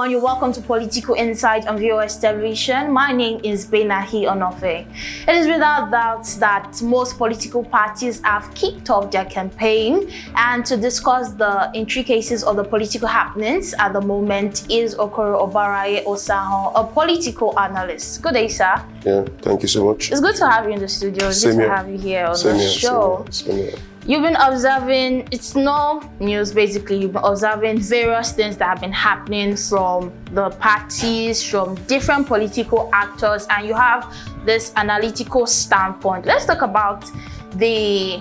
everyone, you're welcome to Political Insight on VOS Television. My name is Benahi Onofe. It is without doubt that most political parties have kicked off their campaign, and to discuss the intricacies of the political happenings at the moment is Obaraye Osahon, a political analyst. Good day, sir. Yeah, thank you so much. It's good to have you in the studio. It's good to have you here on the show. Same here. You've been observing, it's no news basically, you've been observing various things that have been happening from the parties, from different political actors, and you have this analytical standpoint. Let's talk about the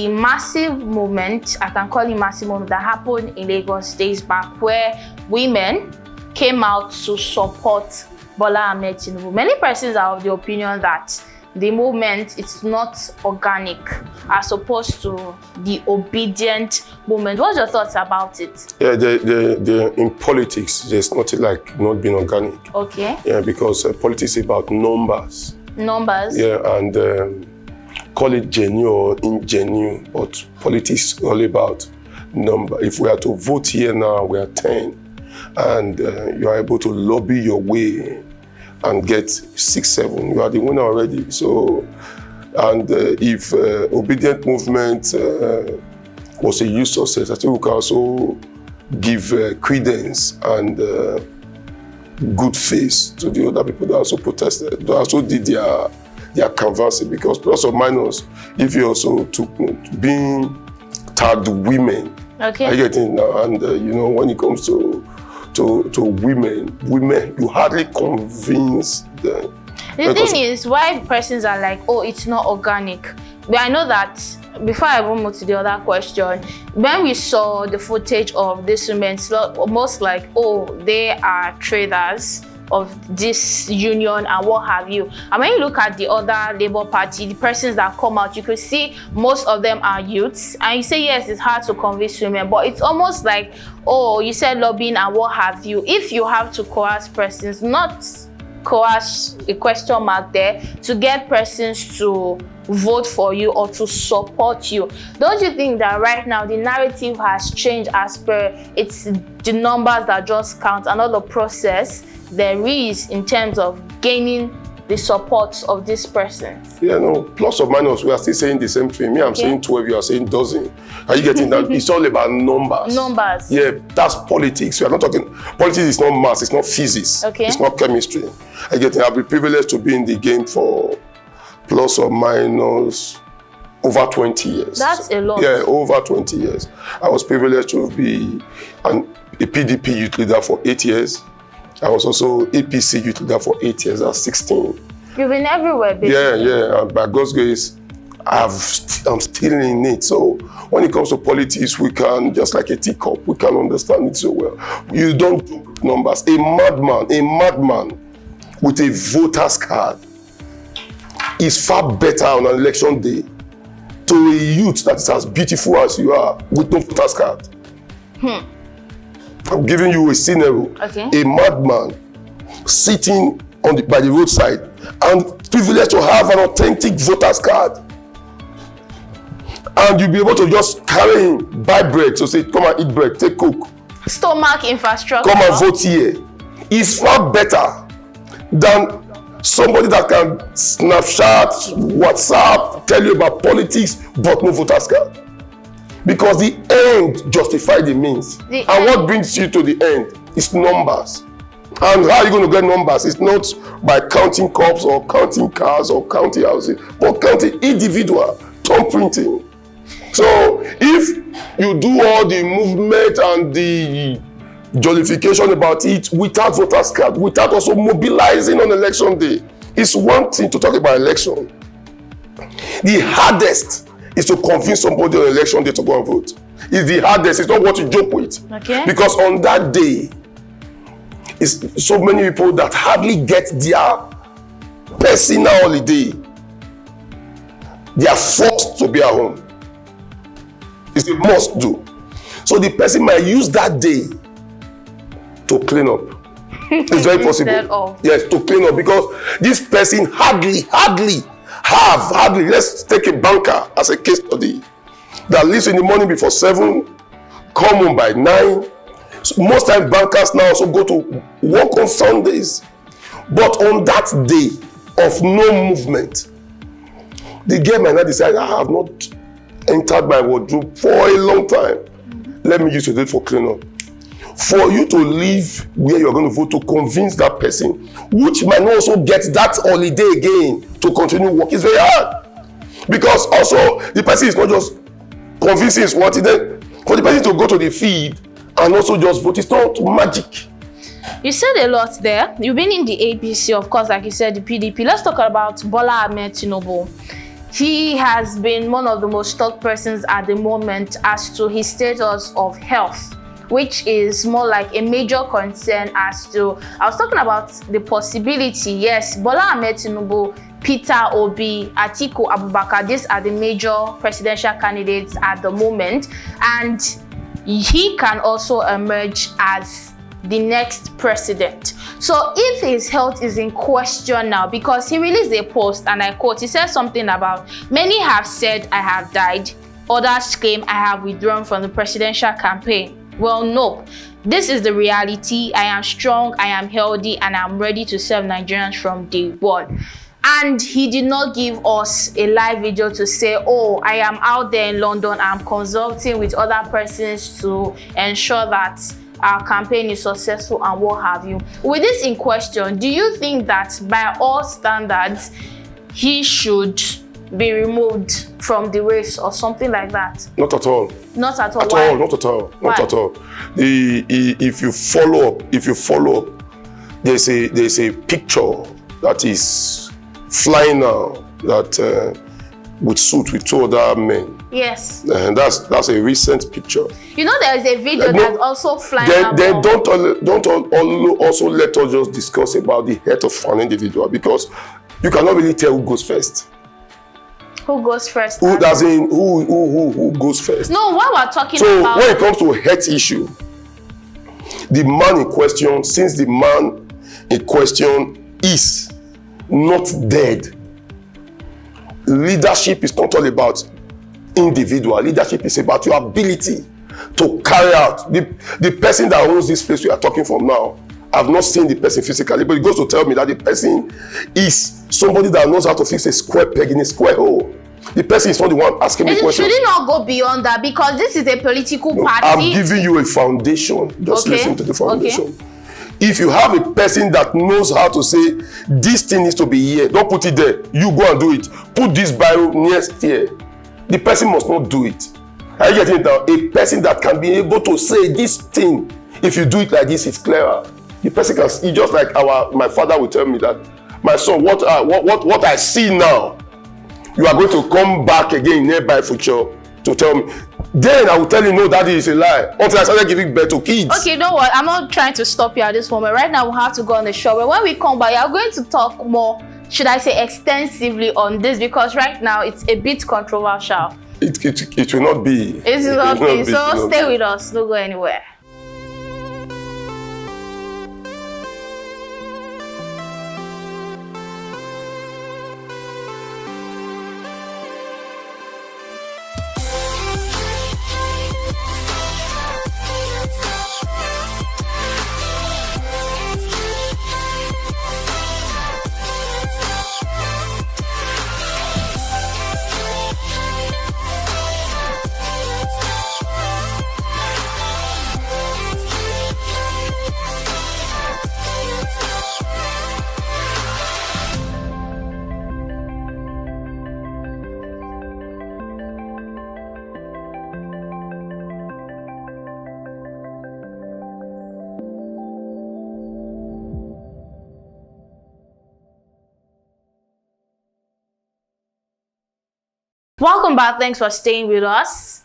massive movement, I can call it massive movement, that happened in Lagos days back, where women came out to support Bola Ahmed Tinubu. Many persons are of the opinion that the movement is not organic as opposed to the obedient movement. What's your thoughts about it? Yeah, in politics, there's nothing like not being organic. Okay. Yeah, because politics is about numbers. Numbers? Yeah, and call it genuine or ingenuine, but politics is all about number. If we are to vote here now, we are 10, and you are able to lobby your way and get 6, 7, you are the winner already. So, and if obedient movement was a huge success, I think we can also give credence and good face to the other people that also protested, that also did their canvassing, because plus or minus, if you also took being tagged women, okay, are you getting now? And you know, when it comes to women, you hardly convince them. The thing is, why persons are like, oh, it's not organic. But I know that, before I even move to the other question, when we saw the footage of these women, it's almost like, oh, they are traders of this union and what have you. And when you look at the other Labour Party, the persons that come out, you could see most of them are youths. And you say, yes, it's hard to convince women, but it's almost like, oh, you said lobbying and what have you. If you have to coerce persons, not coerce, a question mark there, to get persons to vote for you or to support you, don't you think that right now the narrative has changed as per it's the numbers that just count and not the process there is in terms of gaining the support of this person? Yeah, no, plus or minus, we are still saying the same thing. Me, I'm saying 12, you are saying dozen. Are you getting that? It's all about numbers. Numbers. Yeah, that's politics. We are not talking, politics is not maths, it's not physics. Okay. It's not chemistry. Are you getting, I'll be privileged to be in the game for plus or minus over 20 years. That's a lot. Yeah, over 20 years. I was privileged to be a PDP youth leader for 8 years. I was also APC youth leader for 8 years. I was 16. You've been everywhere, basically. Yeah. By God's grace, I'm still in it. So when it comes to politics, we can, just like a teacup, we can understand it so well. You don't do numbers. A madman with a voter's card is far better on an election day to a youth that is as beautiful as you are with no voter's card. I'm giving you a scenario. Okay. A madman sitting by the roadside and privileged to have an authentic voter's card. And you'll be able to just carry him, buy bread, so say, come and eat bread, take Coke. Stomach infrastructure. Come and vote here. It's far better than somebody that can Snapchat, WhatsApp, tell you about politics, but no voter's card. Because the end justifies the means. What brings you to the end is numbers. And how are you going to get numbers? It's not by counting cups or counting cars or counting houses, but counting individual thumb printing. So if you do all the movement and the jollification about it without voters card, without also mobilizing on election day, it's one thing to talk about election. The hardest is to convince somebody on election day to go and vote. It's the hardest. It's not what you joke with. Okay. Because on that day, it's so many people that hardly get their personal holiday. They are forced to be at home. It's a must do. So the person might use that day to clean up. It's very possible. Yes, to clean up, because this person hardly, let's take a banker as a case study, that leaves in the morning before 7, come home by 9, So most times bankers now also go to work on Sundays. But on that day of no movement, the girl might not decide, I have not entered my wardrobe for a long time. Let me use it for cleanup. For you to leave where you're going to vote to convince that person, which might not also get that holiday again to continue work, is very hard. Because also the person is not just convincing his what, then for the person to go to the feed and also just vote, it's not magic. You said a lot there. You've been in the APC, of course, like you said, the PDP. Let's talk about Bola Ahmed Tinubu. He has been one of the most talked persons at the moment as to his status of health, which is more like a major concern as to, I was talking about the possibility, yes, Bola Ahmed Tinubu, Peter Obi, Atiku Abubakar, these are the major presidential candidates at the moment, and he can also emerge as the next president. So if his health is in question now, because he released a post and I quote, he said something about, many have said I have died, others claim I have withdrawn from the presidential campaign. Well, no, this is the reality. I am strong, I am healthy, and I'm ready to serve Nigerians from day one. And he did not give us a live video to say, oh, I am out there in London, I'm consulting with other persons to ensure that our campaign is successful and what have you. With this in question, do you think that by all standards, he should be removed from the race or something like that? Not at all. Not at all. At Why? all, not at all. Why? Not at all. If you follow up, there's a picture that is flying now that with suit with two other men. Yes. And that's a recent picture. You know, there is a video that's also flying out. Then don't also let us just discuss about the health of an individual, because you cannot really tell who goes first. Who goes first? Who goes first? No, what we're talking so about. when it comes to a health issue, the man in question, since the man in question is not dead, leadership is not all about individual. Leadership is about your ability to carry out. The person that owns this place we are talking from now, I've not seen the person physically, but it goes to tell me that the person is somebody that knows how to fix a square peg in a square hole. The person is not the one asking me questions. Should it not go beyond that? Because this is a political party. I'm giving you a foundation. Just listen to the foundation. Okay. If you have a person that knows how to say, this thing needs to be here, don't put it there, you go and do it. Put this bio next here. The person must not do it. Are you getting it now? A person that can be able to say this thing, if you do it like this, it's clearer. The person can see, just like my father will tell me that, my son, what I see now, you are going to come back again in nearby future to tell me. Then I will tell you, no, that is a lie. Until I started giving birth to kids. Okay, you know what? I'm not trying to stop you at this moment. Right now, we have to go on the show. But when we come back, I'm going to talk more, should I say extensively on this, because right now it's a bit controversial. It will not be. It will not be. So stay with us. Don't go anywhere. Welcome back. Thanks for staying with us.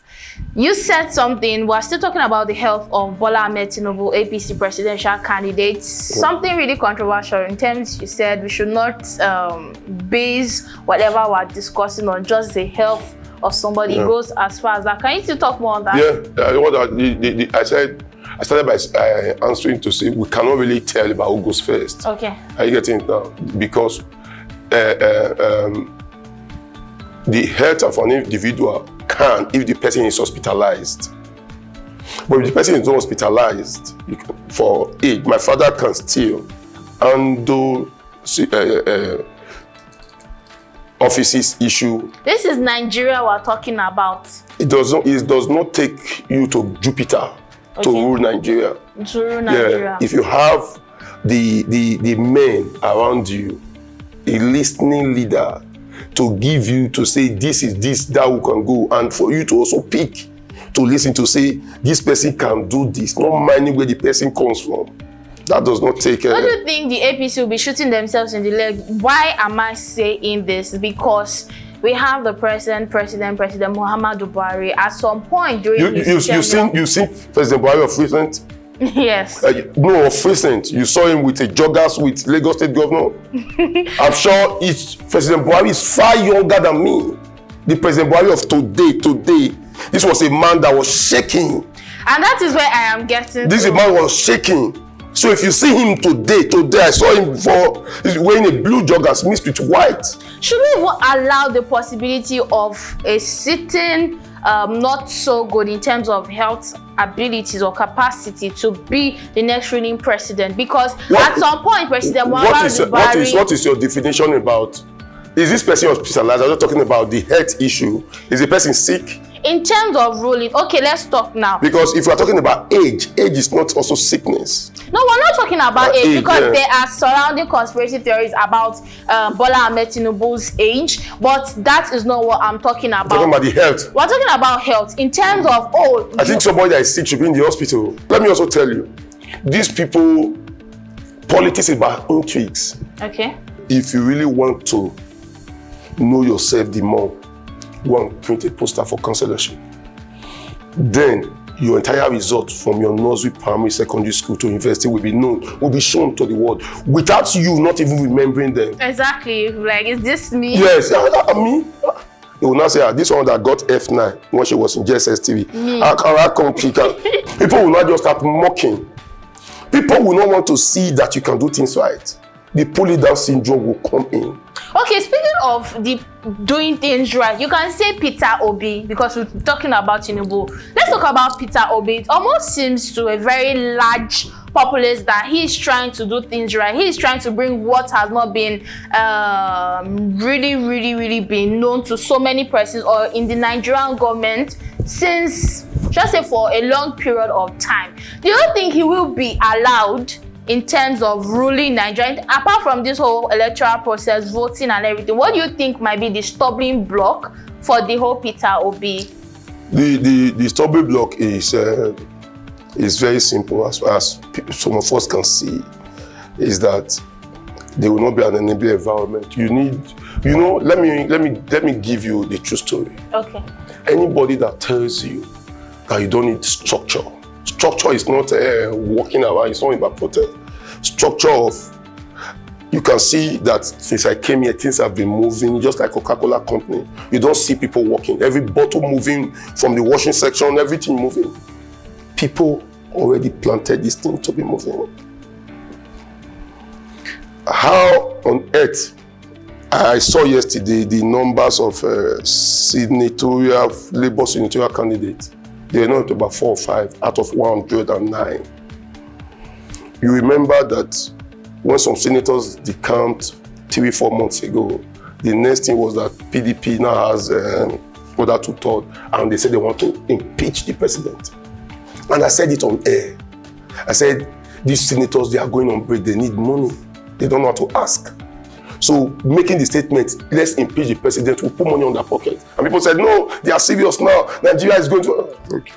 You said something. We're still talking about the health of Bola Ahmed Tinubu, APC presidential candidate. Something really controversial in terms you said we should not base whatever we're discussing on just the health of somebody. It goes as far as that. Can you still talk more on that? Yeah, I started by answering to say we cannot really tell about who goes first. Okay. Are you getting it now? Because the health of an individual can, if the person is hospitalized. But if the person is not hospitalized for age, my father can still handle offices issue. This is Nigeria we're talking about. It does not take you to Jupiter to rule Nigeria. To rule Nigeria. Yeah. If you have the men around you, a listening leader to give you to say this is this, that we can go, and for you to also pick to listen to say this person can do this, not minding where the person comes from. That does not take. Don't you think the APC will be shooting themselves in the leg? Why am I saying this? Because we have the President Muhammadu Buhari. At some point during his tenure, you seen President Buhari of recent? Yes. No, of recent. You saw him with a joggers with Lagos State Governor. I'm sure President Buhari is far younger than me. The President Buhari of today, this was a man that was shaking. And that is where I am getting. This man was shaking. So if you see him today, I saw him before, he's wearing a blue joggers mixed with white. Should we even allow the possibility of a sitting not so good in terms of health abilities or capacity to be the next ruling president? Because at some point, President Muhammadu Buhari... What is your definition about? Is this person hospitalized? I'm not talking about the health issue. Is the person sick? In terms of ruling, okay, let's talk now. Because if we're talking about age is not also sickness. No, we're not talking about age because yeah. there are surrounding conspiracy theories about Bola Ahmed Tinubu's age, but that is not what I'm talking about. We're talking about the health. We're talking about health in terms of, I think somebody that is sick should be in the hospital. Let me also tell you, these people, politics is about intrigues. Okay. If you really want to know yourself the more, go and print a poster for councillorship. Then your entire result from your nursery, primary, secondary school to university will be known, will be shown to the world without you not even remembering them. Exactly. Like, is this me? Yes, I mean, they will not say, this one that got F9 when she was in JSS TV. How come she can? People will not just start mocking. People will not want to see that you can do things right. The pull it down syndrome will come in. Okay, speaking of the doing things right, you can say Peter Obi because we're talking about Tinubu. Let's talk about Peter Obi. It almost seems to a very large populace that he's trying to do things right. He's trying to bring what has not been really been known to so many persons or in the Nigerian government since, just say, for a long period of time. Do you think he will be allowed in terms of ruling Nigeria, apart from this whole electoral process, voting and everything? What do you think might be the stumbling block for the whole Peter Obi? The stumbling block is very simple, as some of us can see, is that there will not be an enabling environment. You need, let me give you the true story. Okay. Anybody that tells you that you don't need structure. Structure is not walking around, it's not about protest. Structure of, you can see that since I came here, things have been moving, just like Coca-Cola company. You don't see people walking. Every bottle moving from the washing section, everything moving. People already planted this thing to be moving. How on earth, I saw yesterday the numbers of Labour senatorial candidates. They are not about 4 or 5 out of 109. You remember that when some senators decamped 3-4 months ago, the next thing was that PDP now has other 2/3, and they said they want to impeach the president. And I said it on air. I said, these senators, they are going on break, they need money. They don't know how to ask. So making the statement, let's impeach the president, will put money on their pocket. And people said, no, they are serious now. Nigeria is going to... Okay.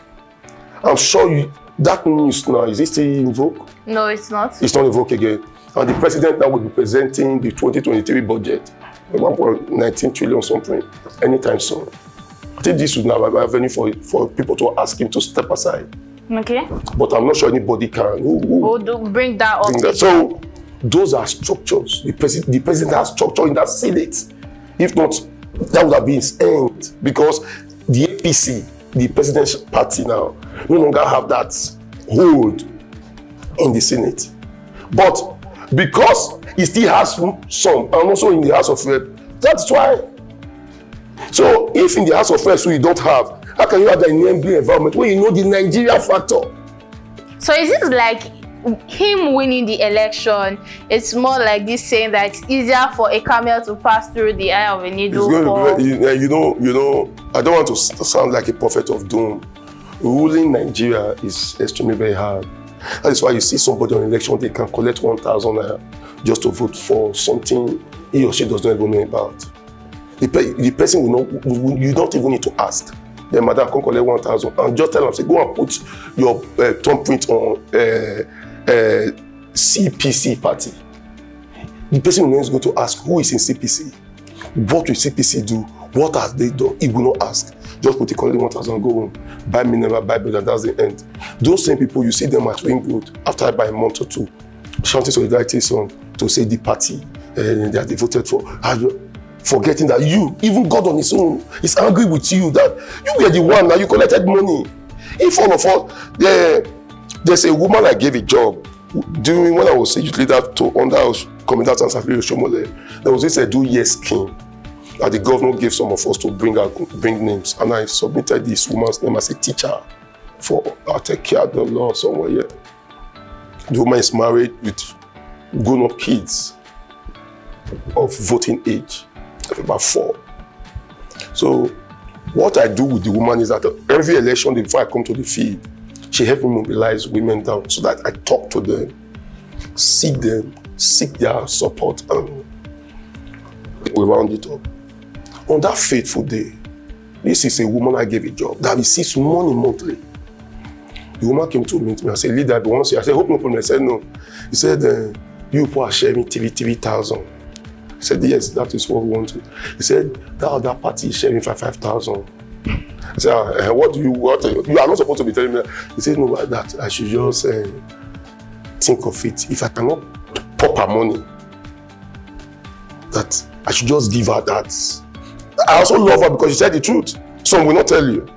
I'm sure that news now, is it still in vogue? No, it's not. It's not in vogue again. And the president now will be presenting the 2023 budget, 1.19 trillion something, anytime soon. I think this would now be a venue for people to ask him to step aside. Okay. But I'm not sure anybody can. Who bring that up. So, those are structures. The president has structure in that Senate. If not, that would have been his end. Because the APC, the presidential party now, no longer have that hold in the Senate. But because he still has some, and also in the House of Reps, that's why. So if in the House of Reps we don't have, How can you have the enabling environment when you know the Nigeria factor? So is it like him winning the election? It's more like this saying that it's easier for a camel to pass through the eye of a needle. You know, I don't want to sound like a prophet of doom. Ruling Nigeria is extremely very hard. That is why you see somebody on election, they can collect 1,000 naira just to vote for something he or she does not even know about. The person will not, you don't even need to ask. Then madam come collect 1,000 and just tell them, say, go and put your thumbprint on CPC party. The person will not go to ask who is in CPC. What will CPC do? What has they done? He will not ask. Just put the collect 1,000, go home, buy mineral, buy bread, and that's the end. Those same people, you see them at Ringwood after about a month or two, shouting solidarity song to say the party they are devoted for. Forgetting that even God on his own, is angry with you that you were the one that you collected money. If all of us, there's a woman I gave a job during when I was a youth leader under Commandant and Safiri Shomole. There was this do yes scheme that the governor gave some of us to bring names, and I submitted this woman's name as a teacher for I'll take care of the law somewhere here. The woman is married with grown-up kids of voting age, about 4. So what I do with the woman is that every election before I come to the field, she helps me mobilize women down so that I talk to them, seek their support, and we round it up. On that fateful day, this is a woman I gave a job that receives money monthly. The woman came to meet me. I said, leader, I want to see. I said, hope no problem. I said, no. He said, you people are sharing 3,000. I said, yes, that is what we want to. He said, that other party is sharing 5,000. I said, what you are not supposed to be telling me that. He said, no, that I should just think of it. If I cannot pop her money, that I should just give her that. I also love her because she said the truth. Some will not tell you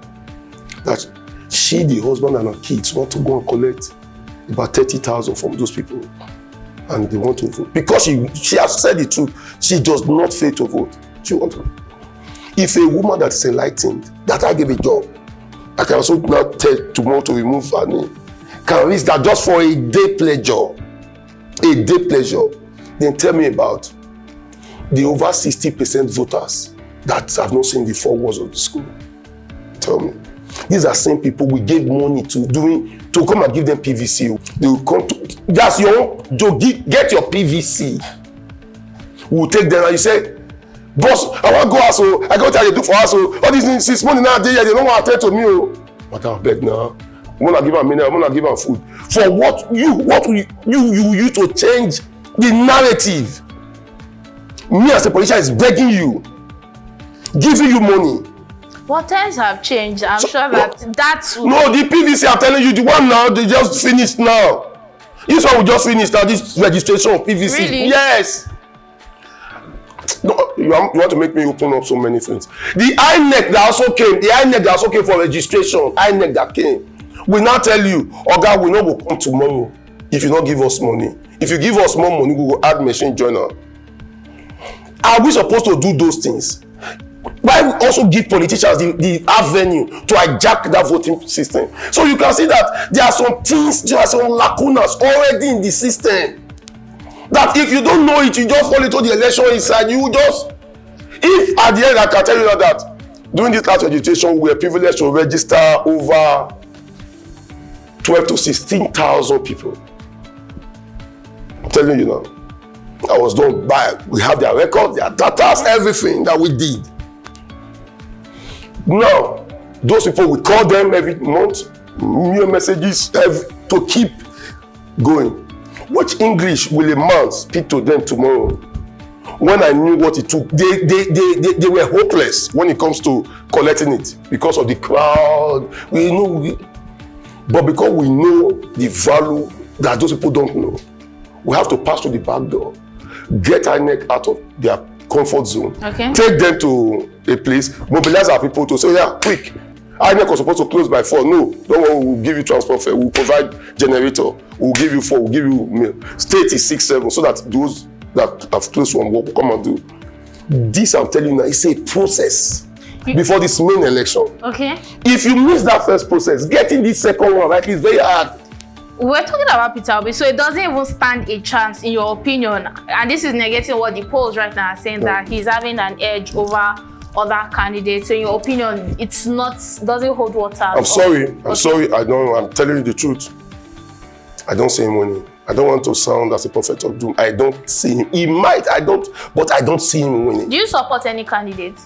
that she, the husband, and her kids want to go and collect about 30,000 from those people, and they want to vote because she has said the truth. She does not fail to vote. She wants to. If a woman that is enlightened, that I gave a job, I can also not tell tomorrow to remove her name, can risk that just for a day pleasure, then tell me about the over 60% voters that have not seen the 4 walls of the school. Tell me. These are same people we gave money to come and give them PVC. They will come to, that's your own, get your PVC. We will take them and you say, boss, I want to go out, so I got what I do for us, so all these things, 6 months now, they don't want to attend to me. But I beg now. I want to give them money, I want to give them food. For what you use to change the narrative. Me as a politician is begging you, giving you money. Well, times have changed. I'm sure that that's... No, the PVC, I'm telling you, the one now, they just finished now. This one we just finished now, this registration of PVC. Really? Yes. No, you want to make me open up so many things. The INEC that also came for registration, INEC that came, will now tell you, Oga, we know will come tomorrow if you don't give us money. If you give us more money, we will add machine joiner. Are we supposed to do those things? Why we also give politicians the avenue to hijack that voting system? So you can see that there are some things, there are some lacunas already in the system. That if you don't know it, you just fall into the election inside. You just, if at the end I can tell you that during this last registration, we were privileged to register over 12 to 16,000 people. I'm telling you now. I was done by, we have their records, their data, everything that we did. Now, those people, we call them every month, new messages to keep going. Which English will a man speak to them tomorrow? When I knew what it took, they were hopeless when it comes to collecting it because of the crowd. But because we know the value that those people don't know, we have to pass through the back door, get INEC out of their comfort zone, take them to a place, mobilize our people to say, yeah, quick. INEC was supposed to close by 4. No, don't worry, we'll give you transport fare, we'll provide generator, we'll give you 4, we'll give you meal. State is 6, 7, so that those that have closed from work will come and do. This I'm telling you now, it's a process. before this main election. Okay. If you miss that first process, getting this second one right is very hard. We're talking about Peter Obi, so it doesn't even stand a chance, in your opinion. And this is negating what the polls right now are saying, that he's having an edge over other candidates. So in your opinion, it's not, doesn't hold water. I'm sorry. I'm telling you the truth. I don't see him winning. I don't want to sound as a prophet of doom. I don't see him. He might, but I don't see him winning. Do you support any candidate?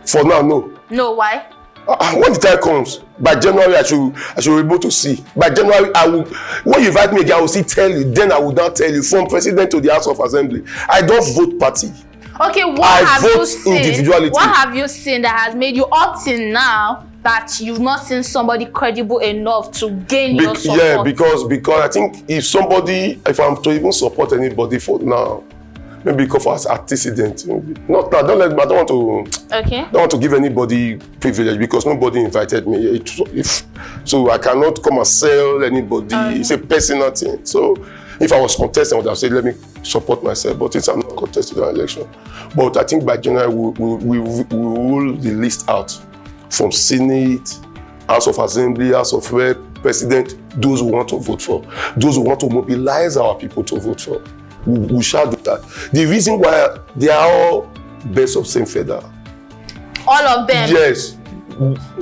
For now, no. No, why? When the time comes, by January, I should be able to see. By January, I will. When you invite me again, I will still tell you. Then I will not tell you, from president to the House of Assembly. I don't vote party. Okay, what have you seen? What have you seen that has made you up till now that you've not seen somebody credible enough to gain your support? Yeah, because I think if I'm to even support anybody for now, maybe because of antecedent. Not that. I don't want to. Okay. Don't want to give anybody privilege because nobody invited me. So I cannot come and sell anybody. It's a personal thing. So if I was contesting, I would have said, let me support myself. But since I'm not contesting the election, but I think by January we rule the list out from Senate, House of Assembly, House of Rep, President. Those who want to vote for, those who want to mobilize our people to vote for. We shall do that. The reason why they are all birds of same feather. All of them? Yes.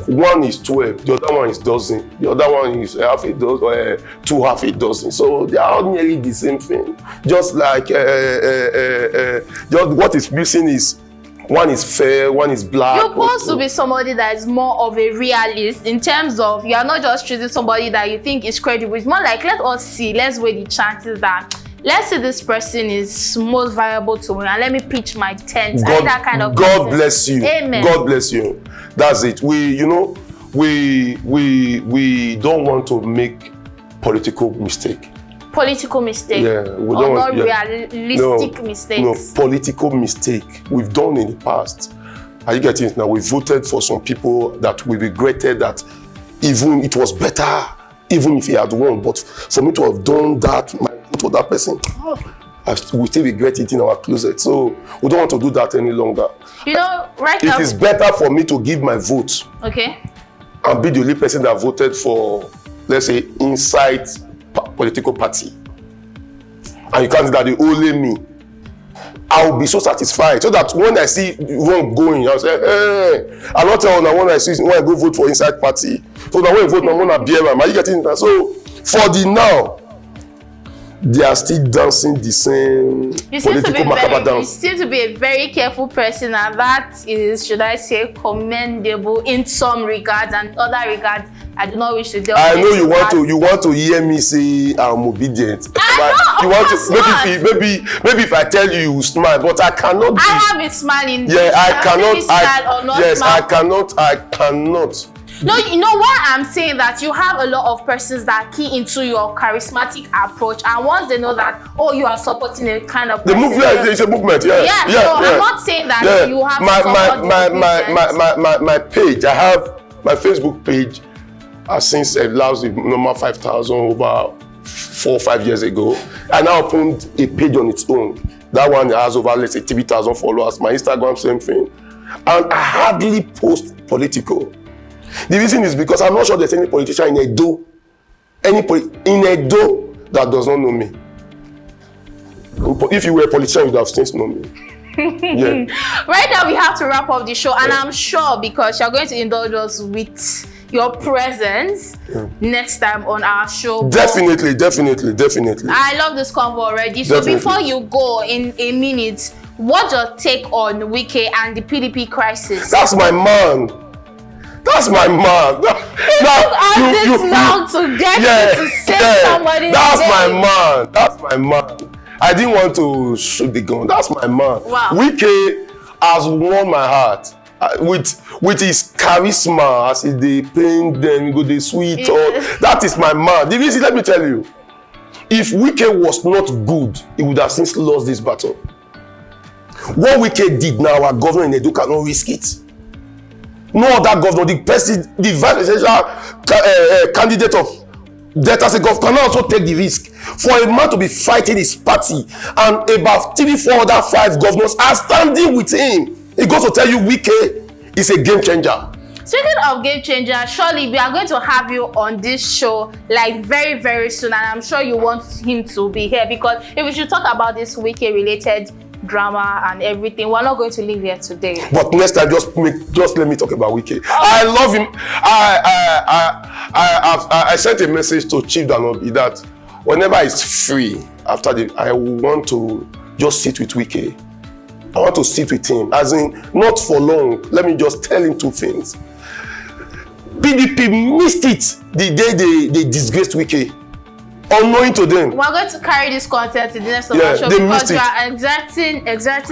One is 12, the other one is dozen, the other one is half a dozen, two half a dozen. So they are all nearly the same thing. Just like just what is missing is one is fair, one is black. You're supposed to be somebody that is more of a realist in terms of you are not just choosing somebody that you think is credible. It's more like let's weigh the chances that let's say this person is most viable to win, and let me pitch my tent. That kind of God bless you. Amen. God bless you. That's it. We don't want to make political mistake. Political mistake. Yeah, we don't want realistic mistakes. No, political mistake we've done in the past. Are you getting it now? We voted for some people that we regretted that even it was better, even if he had won. But for me to have done that, to that person, we still regret it in our closet. So we don't want to do that any longer. Right now, it is better for me to give my vote. Okay. And be the only person that voted for, let's say, inside political party. And you can't do that, the only me. I will be so satisfied. So that when I see one going, I'll say, hey, I'm not telling you when I go vote for inside party. So that when I vote, I'm going to be are you getting that? So for the now, they are still dancing the same political macabre dance. You seem to be a very careful person, and that is, should I say, commendable in some regards, and other regards I do not wish to tell. I know you want to hear me say I'm obedient. You want to maybe if I tell you, you will smile, but I cannot. I have a smile in. Yeah, I cannot. No, you know why I'm saying that? You have a lot of persons that key into your charismatic approach, and once they know that, oh, you are supporting a kind of person, the movement is a movement. Yeah. I'm not saying that you have my page. I have my Facebook page. Since it allows the number 5,000 over 4 or 5 years ago, I now opened a page on its own. That one has over, let's say, 3,000 followers. My Instagram, same thing, and I hardly post political. The reason is because I'm not sure there's any politician in Edo, that does not know me. If you were a politician, you would have since known me. Yeah. Right now, we have to wrap up the show, and I'm sure because you're going to indulge us with your presence next time on our show. Definitely. I love this convo already. So before you go, in a minute, what's your take on Wike and the PDP crisis? That's my man. That's my man. That's my man. I didn't want to shoot the gun. That's my man. Wow. Wike has won my heart with his charisma, as they paint them, go the sweet. That is my man. The reason, let me tell you, if Wike was not good, he would have since lost this battle. What Wike did now, our governor in Edo cannot risk it. No other governor, the vice presidential candidate of Delta State governor cannot also take the risk. For a man to be fighting his party, and about 3, 4 other 5 governors are standing with him, he goes to tell you Wike It's a game changer. Speaking of game changer, surely we are going to have you on this show like very, very soon, and I'm sure you want him to be here, because if we should talk about this Wike related drama and everything, we're not going to leave here today. But next time, just let me talk about Wike. I love him. I sent a message to Chief Danobi that whenever he's free after I want to just sit with Wike. I want to sit with him, as in not for long. Let me just tell him two things. PDP missed it the day they disgraced Wike, unknowing to them. We're going to carry this content in the next show, because we are exerting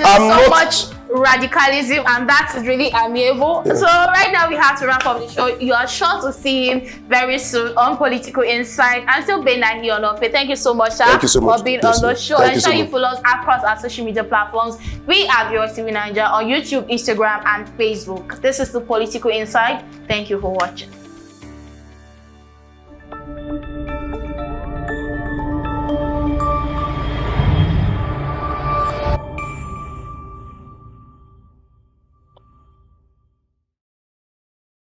so much radicalism, and that is really amiable. Yeah. So right now we have to wrap up the show. You are sure to see him very soon on Political Insight. I'm still being here on Ope. Thank you so much, sir, for being on the show. Ensure you follow us across our social media platforms. We are Viewers TV Nigeria on YouTube, Instagram, and Facebook. This is the Political Insight. Thank you for watching.